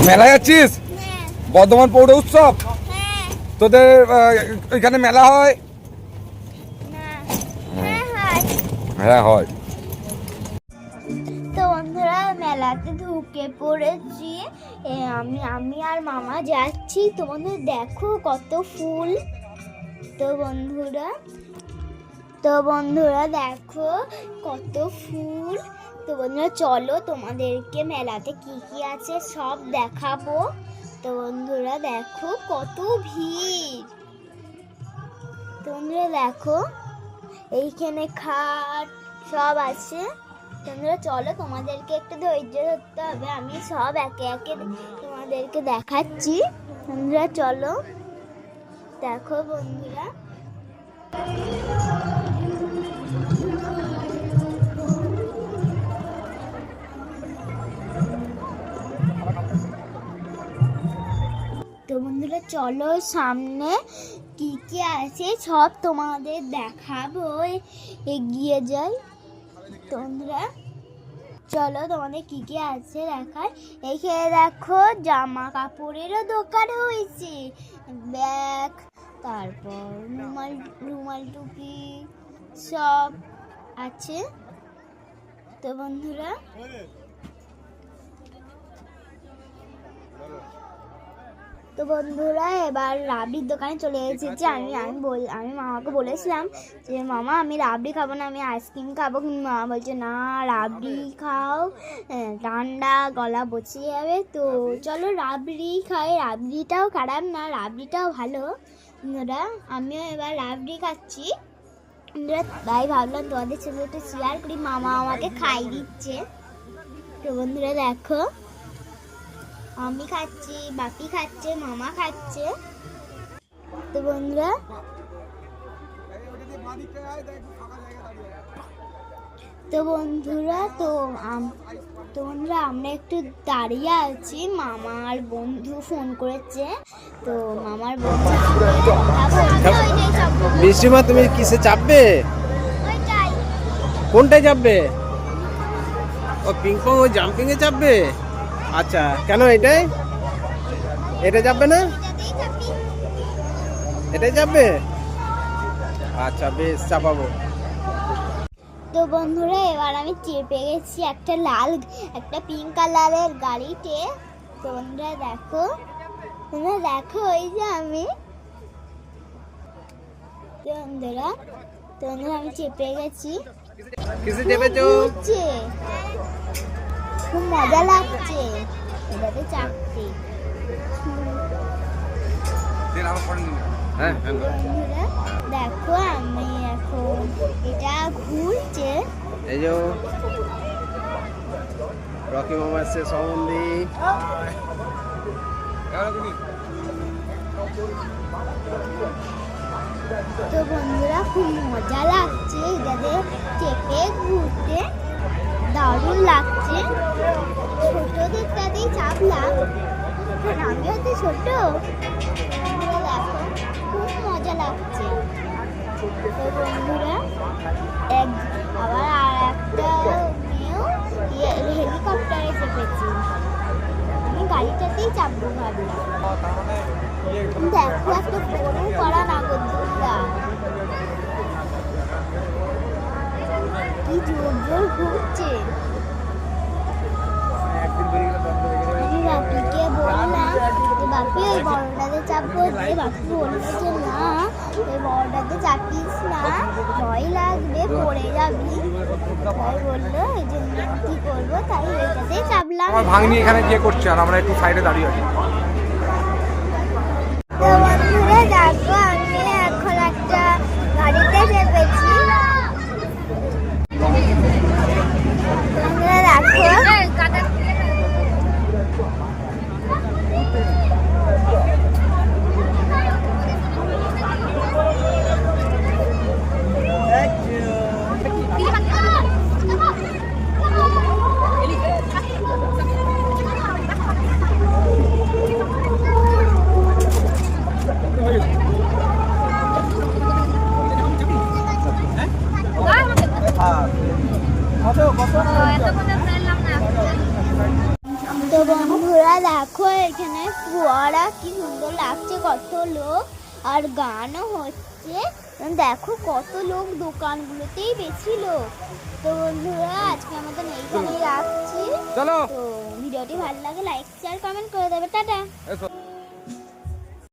মেলায় যাচ্ছিস? বর্ধমান পৌর উৎসব তোদের এখানে মেলা হয়? হ্যাঁ হয়। তো বন্ধুরা মেলাতে ঢুকে পড়েছি। আমি আর মামা যাচ্ছি। তো বন্ধুরা দেখো কত ফুল। তো বন্ধুরা দেখো কত ফুল। তো বন্ধুরা চলো তোমাদেরকে মেলাতে কি কি আছে সব দেখাবো। তো বন্ধুরা দেখো কত ভিড়। তো বন্ধুরা দেখো এইখানে খাট সব আছে। বন্ধুরা চলো তোমাদেরকে একটু ধৈর্য ধরতে হবে, আমি সব একে একে তোমাদেরকে দেখাচ্ছি। বন্ধুরা চলো দেখো বন্ধুরা। তো বন্ধুরা চলো সামনে কি কি আছে সব তোমাদের দেখাবো, এগিয়ে যাই। তো বন্ধুরা চলো তোমাদের কি কি আছে দেখায়। এখানে দেখো জামা কাপড়েরও দোকান হয়েছে, ব্যাগ, তারপর রুমাল টুপি সব আছে। তো বন্ধুরা এবার রাবড়ির দোকানে চলে এসেছি। আমি মামাকে বলেছিলাম যে মামা আমি রাবড়ি খাবো না, আমি আইসক্রিম খাবো, কিন্তু মামা বলছে না রাবড়ি খাও, ঠান্ডা গলা বসে যাবে। তো চলো রাবড়ি খাই, রাবড়িটাও খারাপ না, রাবড়িটাও ভালো। বন্ধুরা আমিও এবার রাবড়ি খাচ্ছি। তাই ভাবলাম তোমাদের সাথে একটু শেয়ার করি। মামা আমাকে খাইয়ে দিচ্ছে। তো বন্ধুরা দেখো আমি খাচ্ছি, বাপি খাচ্ছে, মামা খাচ্ছে। তো বন্ধুরা আমরা একটু দাঁড়িয়ে আছি। মামার বন্ধু ফোন করেছে। তো মামার বন্ধু বৃষ্টিমা তুমি কিসে চাপবে? কোনটায় চাপবে? ও পিং পং ওই জাম্পিং এ চাপবে? আচ্ছা কেন এটা যাবে না? এটাই যাবে? আচ্ছা বেশ চাপাবো। তো বন্ধুরা এবার আমি চেপে গেছি একটা পিঙ্ক কালারের গাড়িতে। তো বন্ধুরা দেখো ওই যে আমি আমি চেপে গেছি। খুব মজা লাগছে এটাতে চাপতে। বন্ধুরা দেখো আমি এখন এটা ঘুরছে। এই যে রকি মামা এসছে সম্বন্ধী। তো বন্ধুরা খুব মজা লাগছে এটাতে চেপে ঘুরতে, দারুণ লাগছে। ছোটদেরটাতেই চাপলাম, আমিও তো ছোট। বন্ধুরা দেখো খুব মজা লাগছে। তো বন্ধুরা আবার আর একটা মেয়েও হেলিকপ্টারে চেপেছি। আমি গাড়িটাতেই চাপবো ভাবলাম। দেখো একটা বড় করা নাগরদোল্লা, কি জোর জোর ঘুরছে। আমি বাপিকে বললাম যে বাপি ওই বড়টাতে চাপবো, যে বাপি বললো যে না ওই বড়টাতে চাপিস না, ভয় লাগবে, পড়ে যাবি। তাই বললো এই জন্য কি করবো, তাই ওইটাতেই চাপলাম। আমার ভাগ্নি এখানে গিয়ে করছে আর আমরা একটু সাইডে দাঁড়িয়ে আছি। তো বন্ধুরা দেখো আমি এখন একটা গাড়িতে চেপেছি। বন্ধুরা দেখো তো বন্ধুরা বন্ধুরা দেখো এখানে ফোয়ারা কি সুন্দর লাগছে, কত লোক আর গানও হচ্ছে। দেখো কত লোক, দোকানগুলোতেই বেশি লোক। তো বন্ধুরা আজকে আমাদের এইখানেই রাখছি। চলো তো ভিডিওটি ভালো লাগে লাইক শেয়ার কমেন্ট করে দেবে, টাটা। এসো।